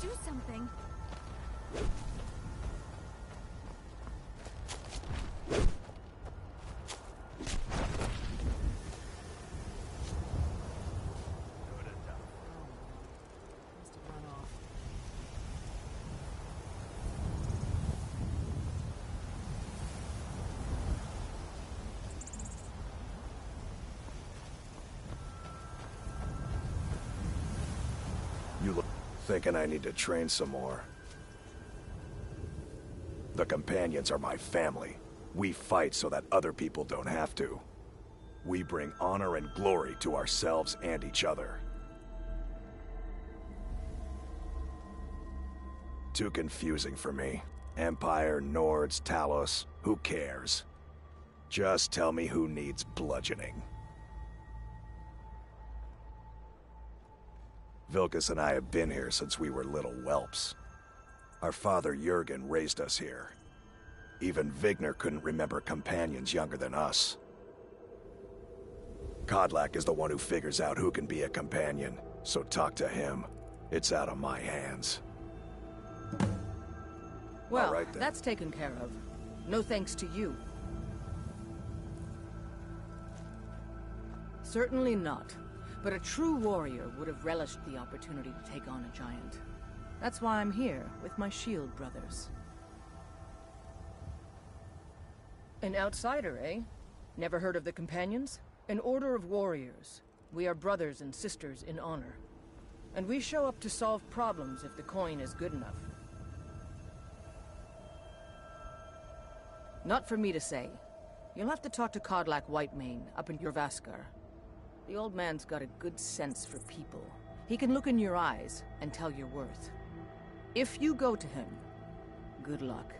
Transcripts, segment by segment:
Do something. You look thinking I need to train some more. The companions are my family. We fight so that other people don't have to. We bring honor and glory to ourselves and each other. Too confusing for me. Empire, Nords, Talos, who cares? Just tell me who needs bludgeoning. Vilkas and I have been here since we were little whelps. Our father Jurgen raised us here. Even Vigner couldn't remember companions younger than us. Kodlak is the one who figures out who can be a companion, so talk to him. It's out of my hands. Well, all right, then. That's taken care of. No thanks to you. Certainly not. But a true warrior would have relished the opportunity to take on a giant. That's why I'm here, with my shield brothers. An outsider, eh? Never heard of the Companions? An order of warriors. We are brothers and sisters in honor. And we show up to solve problems if the coin is good enough. Not for me to say. You'll have to talk to Kodlak Whitemane up in Jorvaskar. The old man's got a good sense for people. He can look in your eyes and tell your worth. If you go to him, good luck.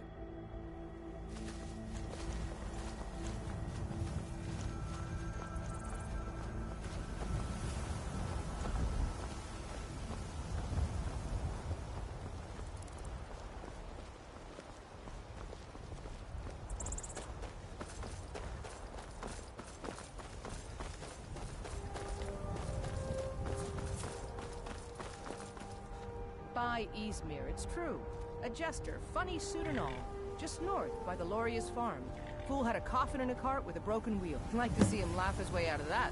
By Izmir, it's true. A jester, funny suit and all. Just north, by the Loria's farm. Fool had a coffin in a cart with a broken wheel. I'd like to see him laugh his way out of that.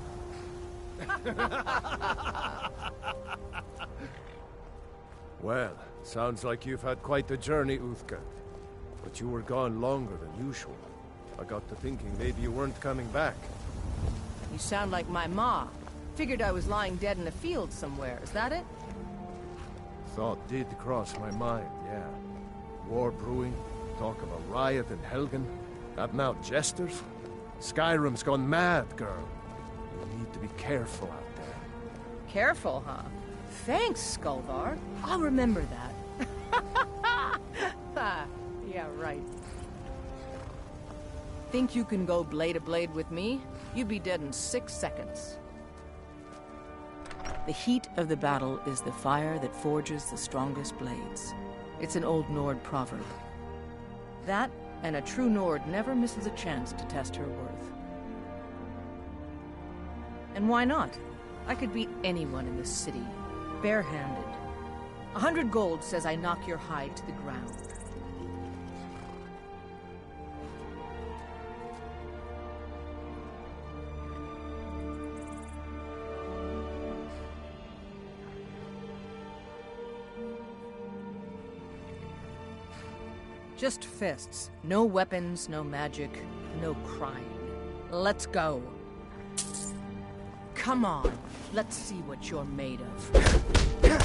Well, sounds like you've had quite the journey, Uthgard. But you were gone longer than usual. I got to thinking maybe you weren't coming back. You sound like my ma. Figured I was lying dead in a field somewhere. Is that it? Thought did cross my mind, yeah. War brewing, talk of a riot in Helgen, ratting out jesters. Skyrim's gone mad, girl. You need to be careful out there. Careful, huh? Thanks, Skullvar. I'll remember that. Yeah, right. Think you can go blade to blade with me? You'd be dead in 6 seconds. The heat of the battle is the fire that forges the strongest blades. It's an old Nord proverb. That, and a true Nord never misses a chance to test her worth. And why not? I could beat anyone in this city, barehanded. 100 gold says I knock your hide to the ground. Just fists. No weapons, no magic, no crying. Let's go. Come on, let's see what you're made of. Now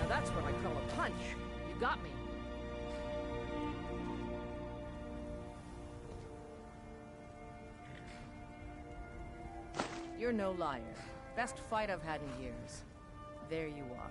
that's what I call a punch. You got me. You're no liar. Best fight I've had in years. There you are.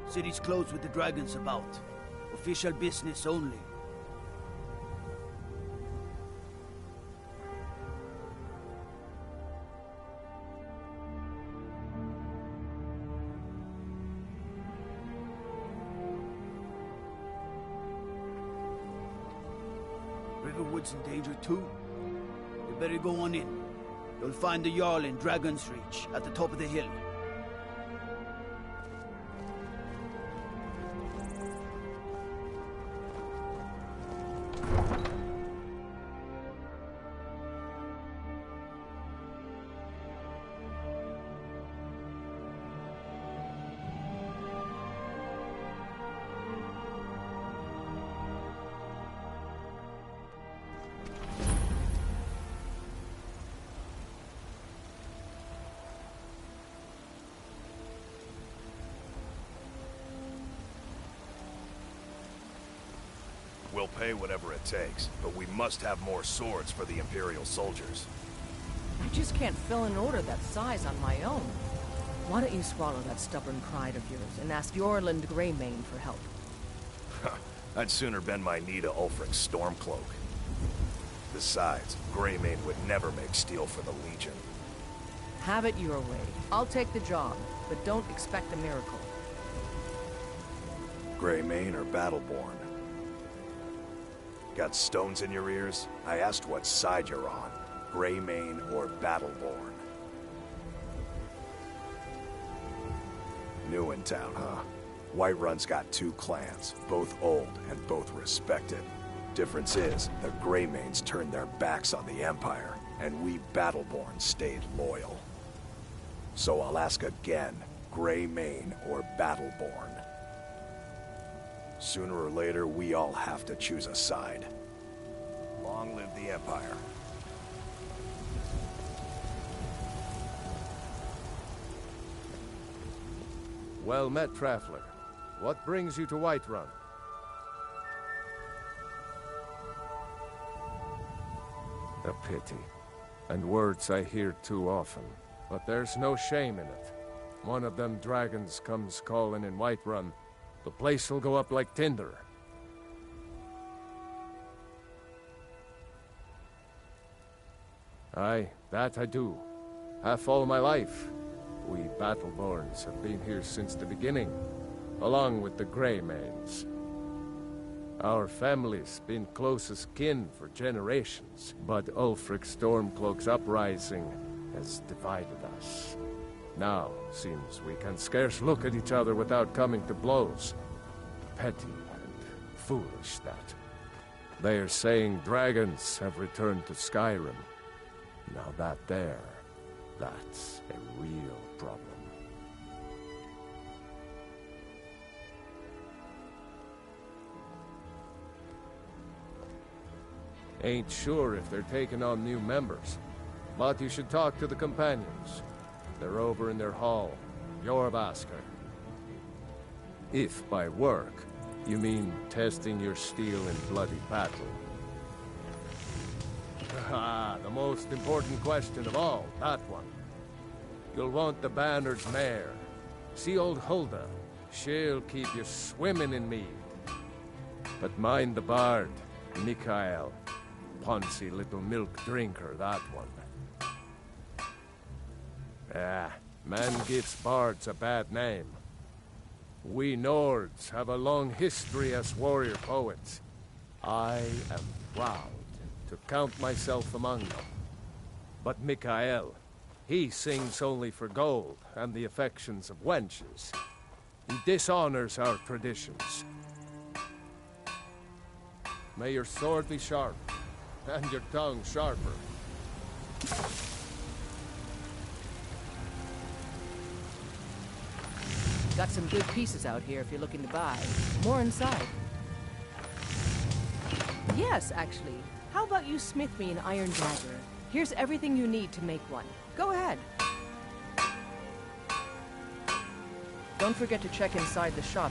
City's closed with the dragons about. Official business only. Riverwood's in danger too. You better go on in. You'll find the Jarl in Dragon's Reach, at the top of the hill. We'll pay whatever it takes, but we must have more swords for the Imperial soldiers. I just can't fill an order that size on my own. Why don't you swallow that stubborn pride of yours and ask Yorland Greymane for help? I'd sooner bend my knee to Ulfric's Stormcloak. Besides, Greymane would never make steel for the Legion. Have it your way. I'll take the job, but don't expect a miracle. Greymane or Battleborn? Got stones in your ears? I asked what side you're on. Greymane or Battleborn? New in town, huh? Whiterun's got two clans, both old and both respected. Difference is, the Greymanes turned their backs on the Empire, and we Battleborn stayed loyal. So I'll ask again, Greymane or Battleborn? Sooner or later, we all have to choose a side. Long live the Empire. Well met, Traveler. What brings you to Whiterun? A pity. And words I hear too often. But there's no shame in it. One of them dragons comes calling in Whiterun. The place will go up like tinder. Aye, that I do. Half all my life. We Battleborns have been here since the beginning, along with the Greymanes. Our family's been closest kin for generations, but Ulfric Stormcloak's uprising has divided us. Now, seems we can scarce look at each other without coming to blows. Petty and foolish, that. They are saying dragons have returned to Skyrim. Now that's a real problem. Ain't sure if they're taking on new members, but you should talk to the companions. They're over in their hall, Jorvaskr. If by work, you mean testing your steel in bloody battle. Ah, the most important question of all, that one. You'll want the Banner's mare. See old Hulda. She'll keep you swimming in mead. But mind the bard, Mikael. Poncy little milk drinker, that one. Ah, man gives bards a bad name. We Nords have a long history as warrior poets. I am proud to count myself among them. But Mikael, he sings only for gold and the affections of wenches. He dishonors our traditions. May your sword be sharp, and your tongue sharper. Got some good pieces out here if you're looking to buy. More inside. Yes, actually. How about you smith me an iron dagger? Here's everything you need to make one. Go ahead. Don't forget to check inside the shop.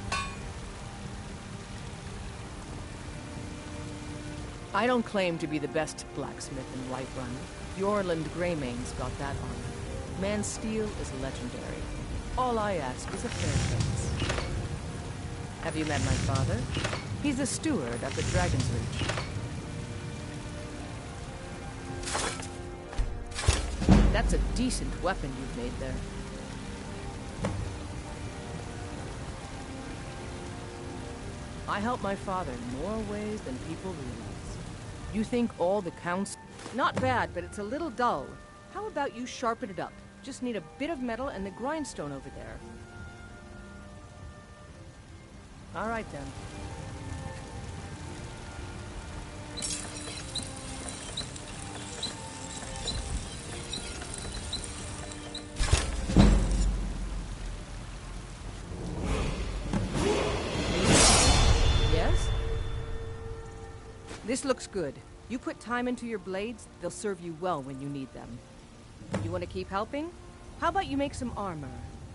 I don't claim to be the best blacksmith in Whiterun. Yorland Greymane's got that honor. Man's steel is legendary. All I ask is a fair chance. Have you met my father? He's a steward up at Dragon's Reach. That's a decent weapon you've made there. I help my father in more ways than people realize. You think all the counts... Not bad, but it's a little dull. How about you sharpen it up? Just need a bit of metal and the grindstone over there. All right, then. Yes? This looks good. You put time into your blades, they'll serve you well when you need them. You want to keep helping? How about you make some armor?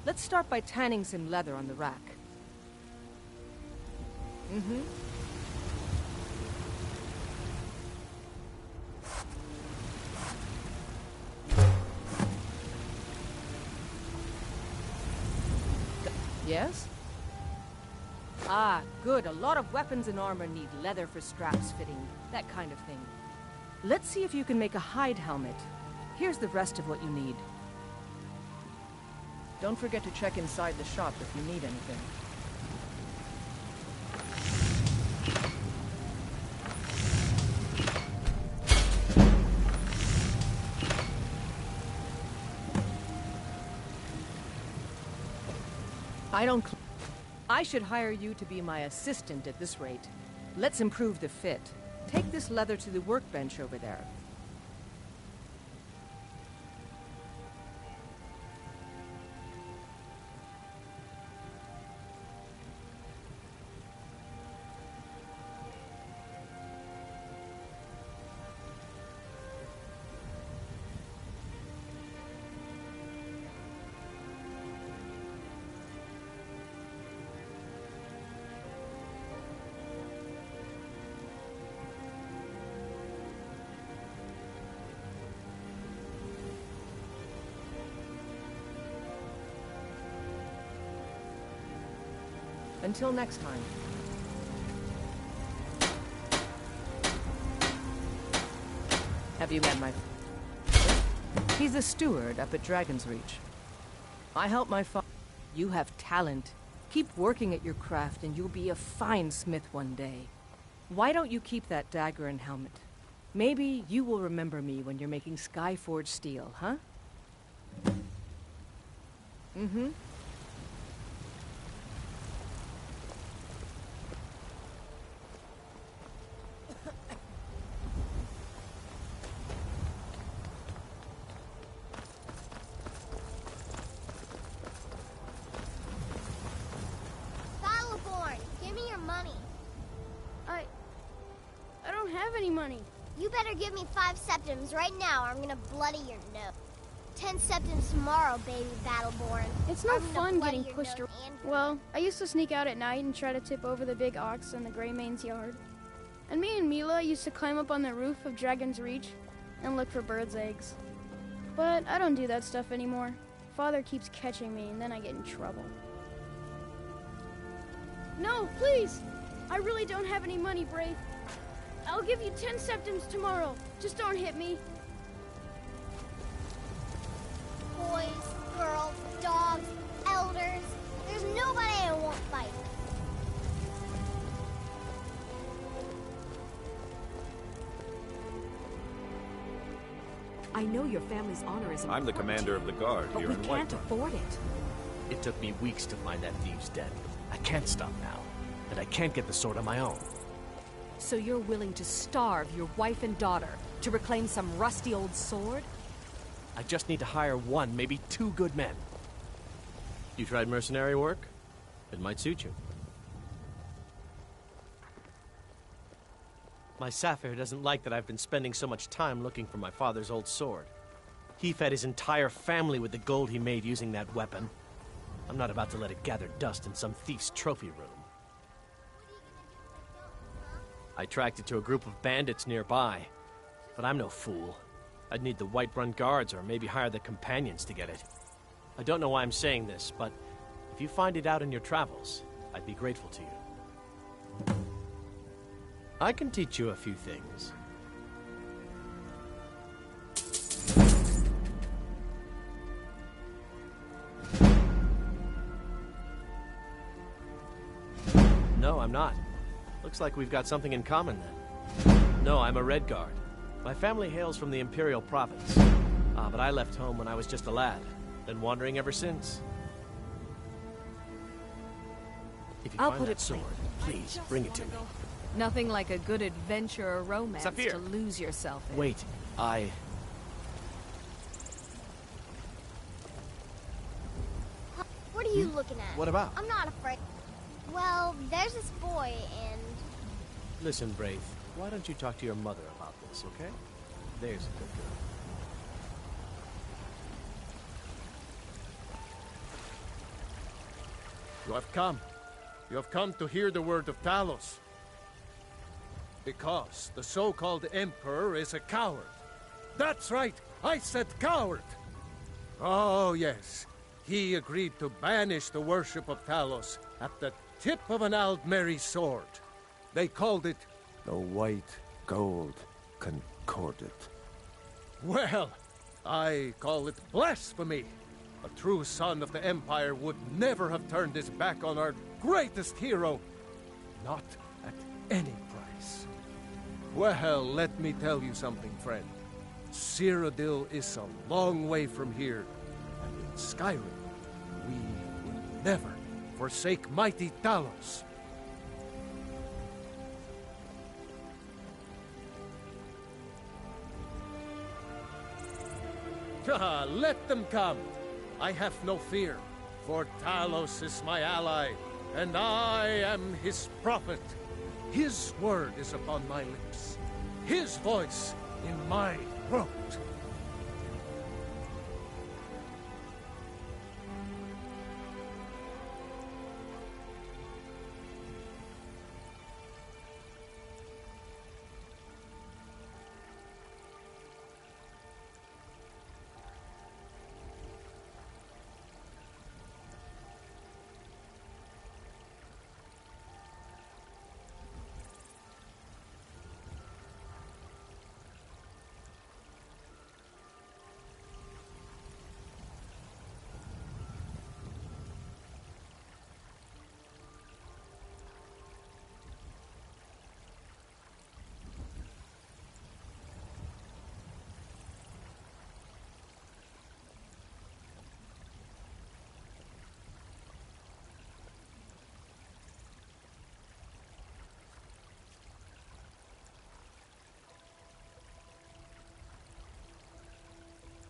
Let's start by tanning some leather on the rack. Mm-hmm. Yes? Ah, good. A lot of weapons and armor need leather for straps fitting, that kind of thing. Let's see if you can make a hide helmet. Here's the rest of what you need. Don't forget to check inside the shop if you need anything. I should hire you to be my assistant at this rate. Let's improve the fit. Take this leather to the workbench over there. Until next time. Have you met my... He's a steward up at Dragon's Reach. I help my father. You have talent. Keep working at your craft and you'll be a fine smith one day. Why don't you keep that dagger and helmet? Maybe you will remember me when you're making Skyforged steel, huh? Mm-hmm. I don't have any money. You better give me 5 septims right now or I'm gonna bloody your nose. 10 septims tomorrow, baby Battleborn. It's no fun getting pushed around. Well, I used to sneak out at night and try to tip over the big ox in the Greymane's yard. And me and Mila used to climb up on the roof of Dragon's Reach and look for birds' eggs. But I don't do that stuff anymore. Father keeps catching me and then I get in trouble. No, please! I really don't have any money, Brave. I'll give you 10 septims tomorrow. Just don't hit me. Boys, girls, dogs, elders. There's nobody I won't fight. I know your family's honor is important. I'm the commander of the guard here in Whiterun. But we can't afford it. It took me weeks to find that thieves' den. I can't stop now. And I can't get the sword on my own. So you're willing to starve your wife and daughter to reclaim some rusty old sword? I just need to hire 1, maybe 2 good men. You tried mercenary work? It might suit you. My Sapphire doesn't like that I've been spending so much time looking for my father's old sword. He fed his entire family with the gold he made using that weapon. I'm not about to let it gather dust in some thief's trophy room. I tracked it to a group of bandits nearby, but I'm no fool. I'd need the Whiterun guards or maybe hire the companions to get it. I don't know why I'm saying this, but if you find it out in your travels, I'd be grateful to you. I can teach you a few things. No, I'm not. Looks like we've got something in common then. No, I'm a Red Guard. My family hails from the Imperial Province. But I left home when I was just a lad. Been wandering ever since. If you I'll find put that it sword, please bring it to me. Nothing like a good adventure or romance Saphir. to lose yourself in. Wait, What are you looking at? What about? I'm not afraid. Well, there's this boy and... Listen, Braith, why don't you talk to your mother about this, okay? There's a good girl. You have come. You have come to hear the word of Talos. Because the so-called Emperor is a coward. That's right, I said coward! Oh, yes. He agreed to banish the worship of Talos at the tip of an Aldmeri sword. They called it The White Gold Concordat. Well, I call it blasphemy. A true son of the Empire would never have turned his back on our greatest hero. Not at any price. Well, let me tell you something, friend. Cyrodiil is a long way from here. And in Skyrim, we will never forsake mighty Talos. Let them come. I have no fear, for Talos is my ally, and I am his prophet. His word is upon my lips, his voice in my throat.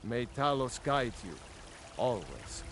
May Talos guide you, always.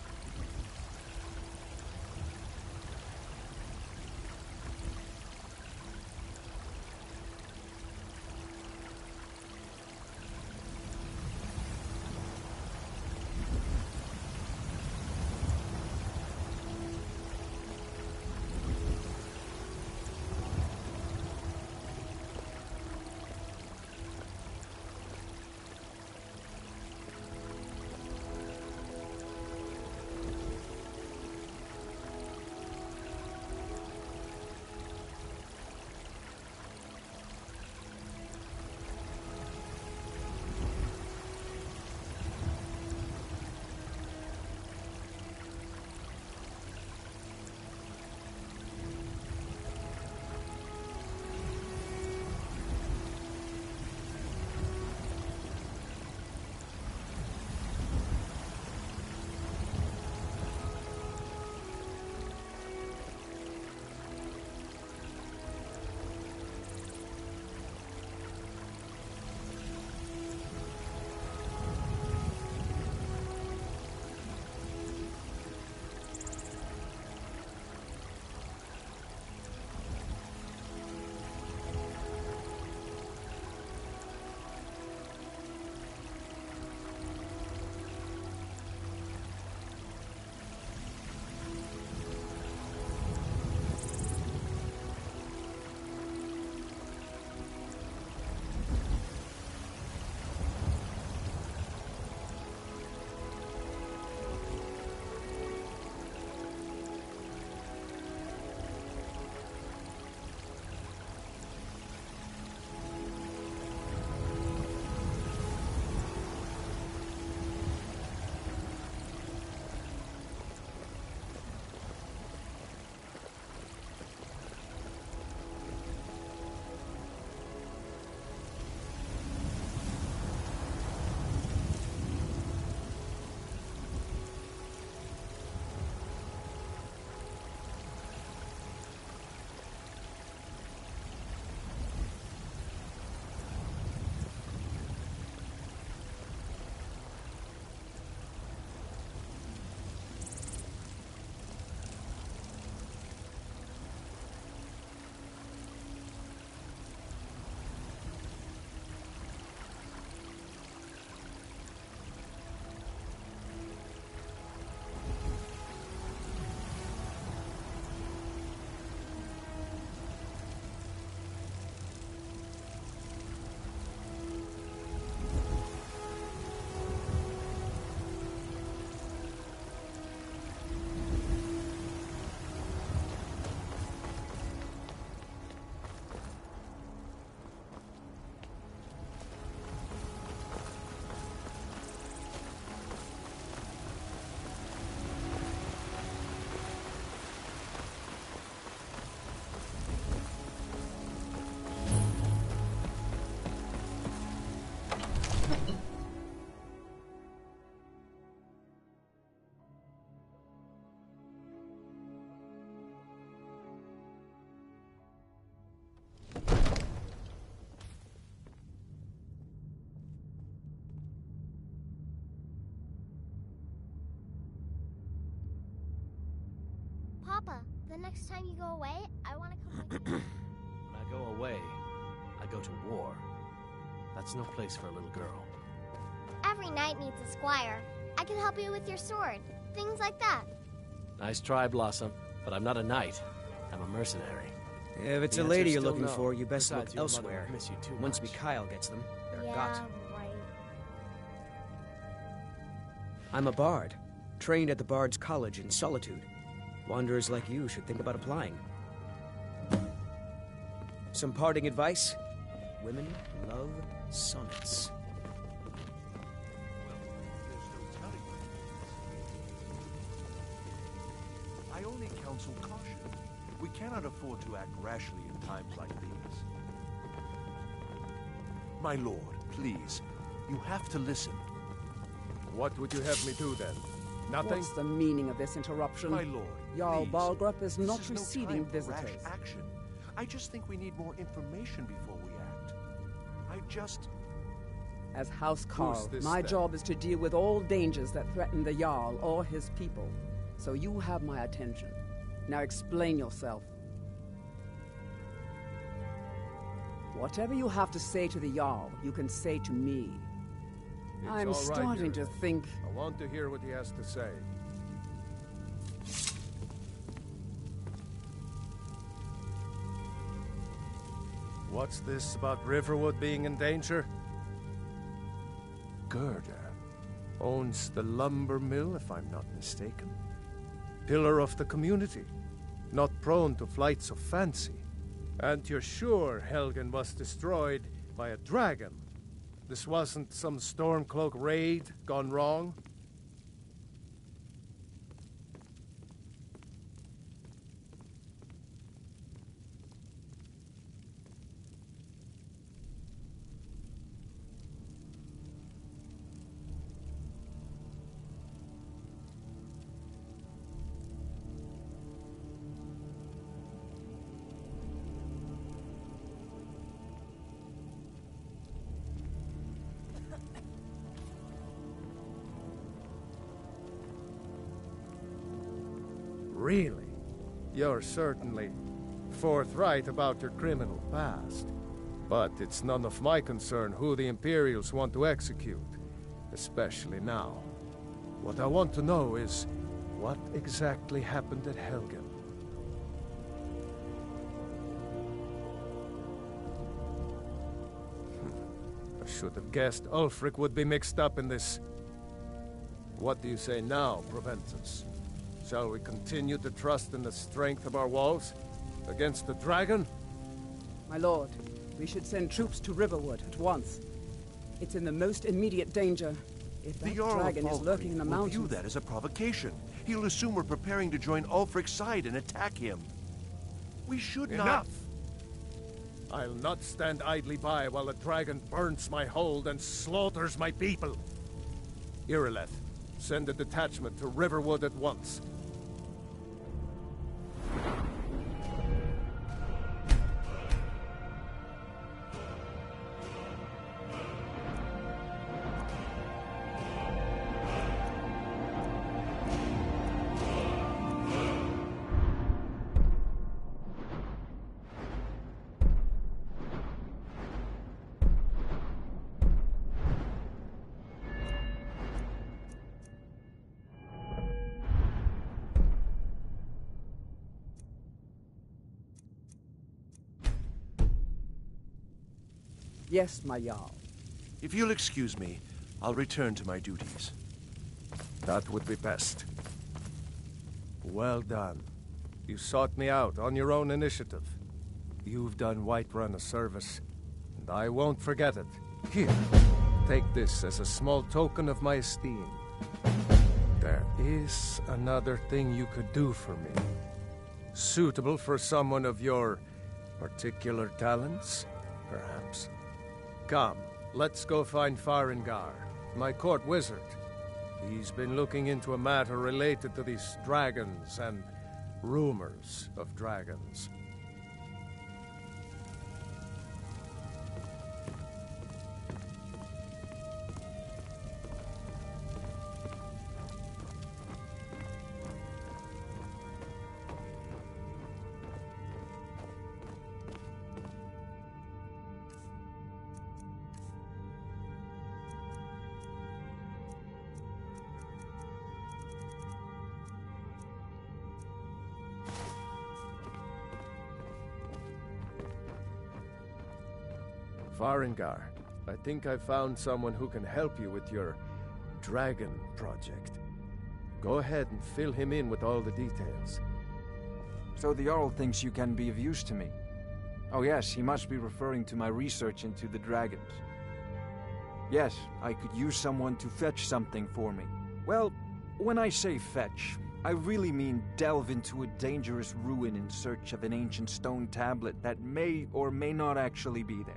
Papa, the next time you go away, I want to come with you. When I go away, I go to war. That's no place for a little girl. Every knight needs a squire. I can help you with your sword. Things like that. Nice try, Blossom, but I'm not a knight. I'm a mercenary. If it's The a lady answer's you're still looking no. for, you best Besides, look your mother elsewhere. would miss you too Once much. Mikhail gets them, they're Yeah, got. right. I'm a bard, trained at the Bard's College in Solitude. Wanderers like you should think about applying. Some parting advice? Women love sonnets. I only counsel caution. We cannot afford to act rashly in times like these. My lord, please, you have to listen. What would you have me do then? Nothing? What's the meaning of this interruption? My lord, Jarl please. Balgrup is not This is receiving no time for visitors. rash action. I just think we need more information before we act. As House Carl, this, my then? job is to deal with all dangers that threaten the Jarl or his people. So you have my attention. Now explain yourself. Whatever you have to say to the Jarl, you can say to me. It's I'm all right, starting to Yuri. think... I want to hear what he has to say. What's this about Riverwood being in danger? Gerda owns the lumber mill, if I'm not mistaken. Pillar of the community, not prone to flights of fancy. And you're sure Helgen was destroyed by a dragon? This wasn't some Stormcloak raid gone wrong? Really? You're certainly forthright about your criminal past. But it's none of my concern who the Imperials want to execute, especially now. What I want to know is, what exactly happened at Helgen? I should have guessed Ulfric would be mixed up in this. What do you say now, Proventus? Shall we continue to trust in the strength of our walls against the dragon? My lord, we should send troops to Riverwood at once. It's in the most immediate danger. If that dragon is lurking in the mountains... will view that as a provocation. He'll assume we're preparing to join Ulfric's side and attack him. We should not... Enough! I'll not stand idly by while the dragon burns my hold and slaughters my people. Irileth, send a detachment to Riverwood at once. Yes, my Jarl. If you'll excuse me, I'll return to my duties. That would be best. Well done. You sought me out on your own initiative. You've done Whiterun a service, and I won't forget it. Here, take this as a small token of my esteem. There is another thing you could do for me. Suitable for someone of your particular talents, perhaps. Come, let's go find Farengar, my court wizard. He's been looking into a matter related to these dragons and rumors of dragons. Farengar, I think I found someone who can help you with your dragon project. Go ahead and fill him in with all the details. So the Jarl thinks you can be of use to me. Oh yes, he must be referring to my research into the dragons. Yes, I could use someone to fetch something for me. Well, when I say fetch, I really mean delve into a dangerous ruin in search of an ancient stone tablet that may or may not actually be there.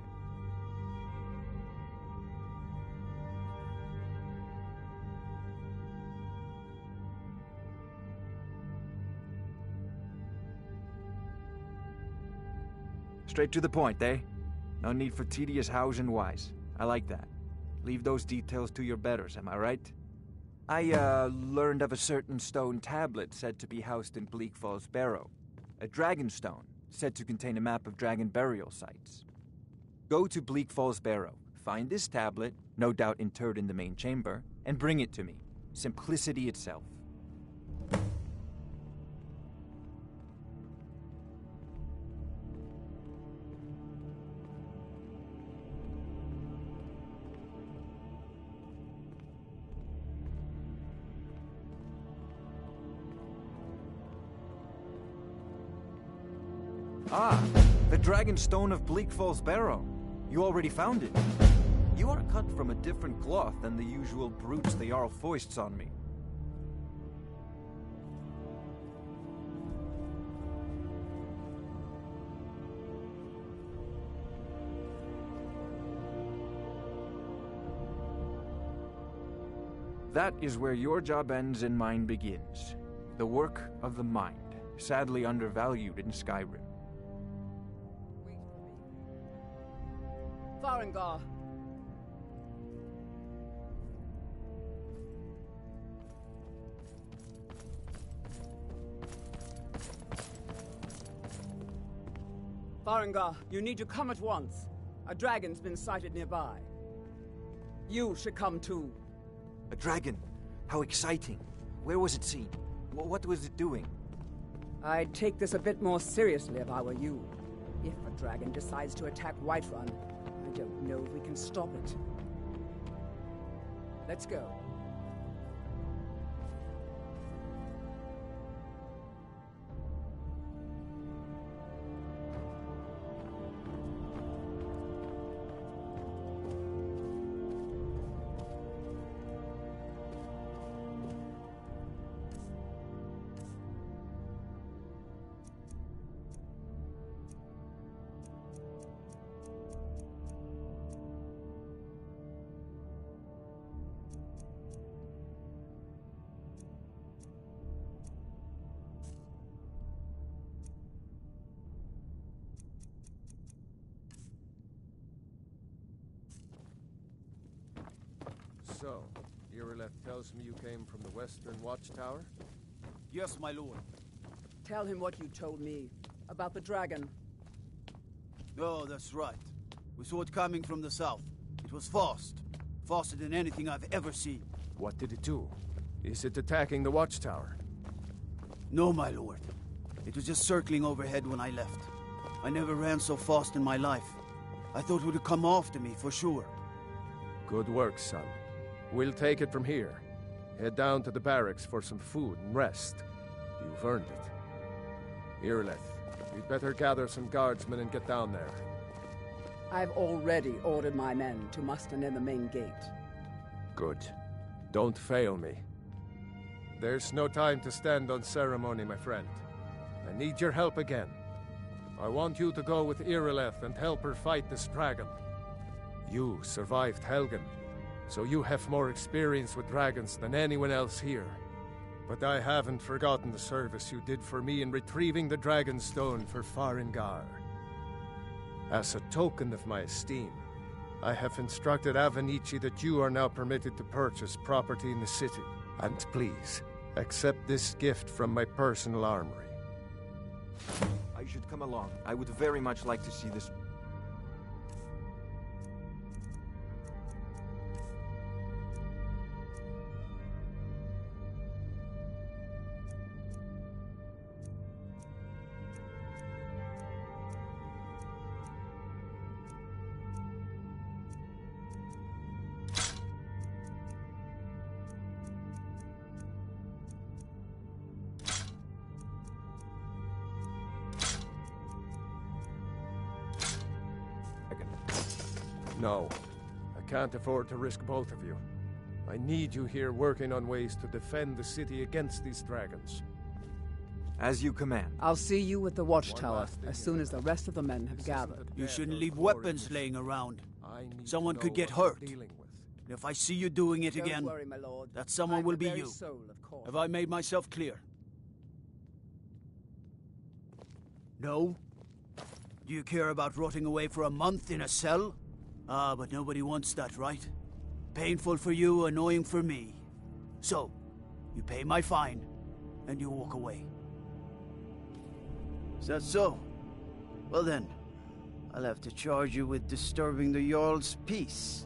Straight to the point, eh? No need for tedious hows and whys. I like that. Leave those details to your betters, am I right? I, learned of a certain stone tablet said to be housed in Bleak Falls Barrow. A dragon stone, said to contain a map of dragon burial sites. Go to Bleak Falls Barrow, find this tablet, no doubt interred in the main chamber, and bring it to me. Simplicity itself. Ah, the Dragon Stone of Bleak Falls Barrow. You already found it. You are cut from a different cloth than the usual brutes the Jarl foists on me. That is where your job ends and mine begins. The work of the mind, sadly undervalued in Skyrim. Farengar. Farengar, you need to come at once. A dragon's been sighted nearby. You should come too. A dragon? How exciting. Where was it seen? What was it doing? I'd take this a bit more seriously if I were you. If a dragon decides to attack Whiterun, I don't know if we can stop it. Let's go. So, Irileth tells me you came from the Western Watchtower? Yes, my lord. Tell him what you told me about the dragon. Oh, that's right. We saw it coming from the south. It was fast. Faster than anything I've ever seen. What did it do? Is it attacking the Watchtower? No, my lord. It was just circling overhead when I left. I never ran so fast in my life. I thought it would come after me, for sure. Good work, son. We'll take it from here. Head down to the barracks for some food and rest. You've earned it. Irileth, you'd better gather some guardsmen and get down there. I've already ordered my men to muster near the main gate. Good. Don't fail me. There's no time to stand on ceremony, my friend. I need your help again. I want you to go with Irileth and help her fight this dragon. You survived Helgen, so you have more experience with dragons than anyone else here. But I haven't forgotten the service you did for me in retrieving the Dragon Stone for Farengar. As a token of my esteem, I have instructed Avenici that you are now permitted to purchase property in the city. And please, accept this gift from my personal armory. I should come along. I would very much like to see this. No. I can't afford to risk both of you. I need you here working on ways to defend the city against these dragons. As you command. I'll see you at the watchtower as soon as the rest of the men have gathered. You shouldn't leave weapons laying around. Someone could get hurt. And if I see you doing it again, Don't worry, my lord. that someone will be you. Soul, Have I made myself clear? No? Do you care about rotting away for a month in a cell? Ah, but nobody wants that, right? Painful for you, annoying for me. So, you pay my fine, and you walk away. Is that so? Well then, I'll have to charge you with disturbing the Jarl's peace.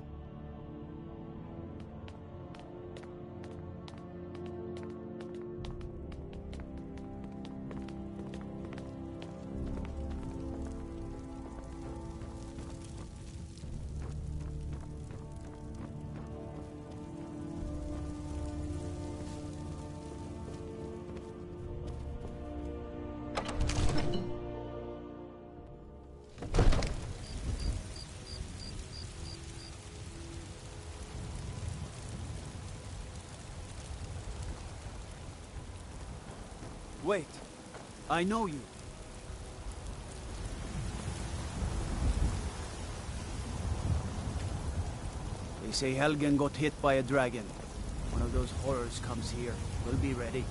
Wait, I know you. They say Helgen got hit by a dragon. One of those horrors comes here. We'll be ready.